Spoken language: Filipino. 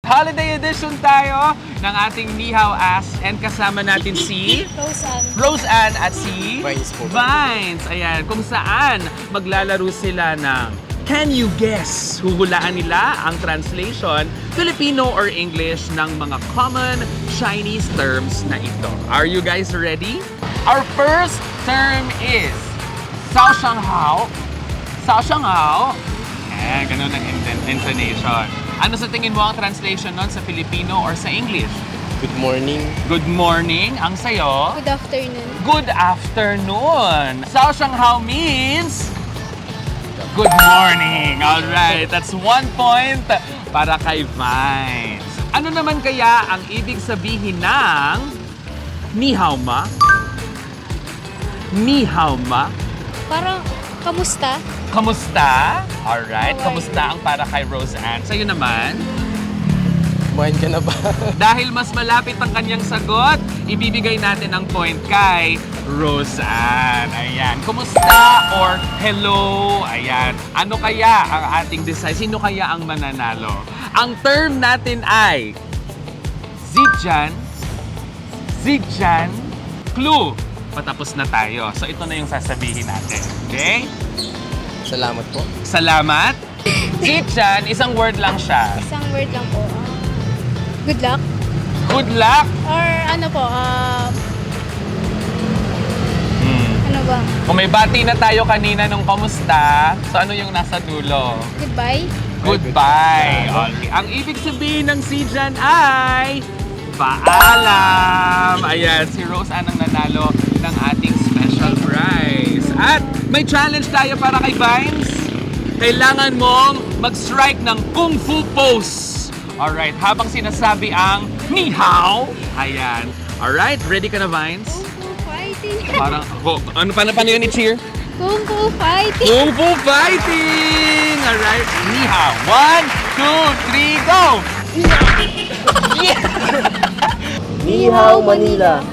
Holiday edition tayo ng ating Ni Hao Ask and kasama natin si Roseanne at si Vines po. Vines. Ayan, kung saan maglalaro sila ng Can You Guess? Huhulaan nila ang translation, Filipino or English ng mga common Chinese terms na ito. Are you guys ready? Our first term is Sao Shang Hao. Sao Shang Hao. Ayan, ganun ang intonation. Ano sa tingin mo ang translation nun sa Filipino or sa English? Good morning. Good morning. Ang sayo? Good afternoon. Good afternoon. Sao Shang Hao means good morning. Alright, that's 1 point para kay Vines. Ano naman kaya ang ibig sabihin ng Ni Hao Ma? Ni Hao Ma? Parang, kamusta? Kamusta? Alright, How are kamusta ang para kay Roseanne? Sa'yo naman? Kumain ka na ba? Dahil mas malapit ang kanyang sagot, ibibigay natin ang point kay Roseanne. Ayan. Kumusta or hello? Ayan. Ano kaya ang ating decide? Sino kaya ang mananalo? Ang term natin ay Zijan, Zijan, clue. Patapos na tayo. So ito na yung sasabihin natin. Okay? Salamat po. Salamat. Zijan, isang word lang siya. Isang word lang po. Good luck. Good luck. Or ano po, ano ba? Kung may bati na tayo kanina nung kamusta, so ano yung nasa dulo? Goodbye? Goodbye. Okay. Ang ibig sabihin ng Zijan ay paalam. Ayan, si Roseanne ang nanalo ng ating special prize. At may challenge tayo para kay Vines. Kailangan mong mag-strike ng Kung Fu pose. Alright, habang sinasabi ang Ni Hao. Ayan. Alright, ready ka na, Vines? Kung Fu fighting. Parang, paano yun i-cheer? Kung Fu fighting. Kung Fu fighting! Alright, Ni Hao. 1, 2, 3, go! Yeah! Ni Hao, Manila.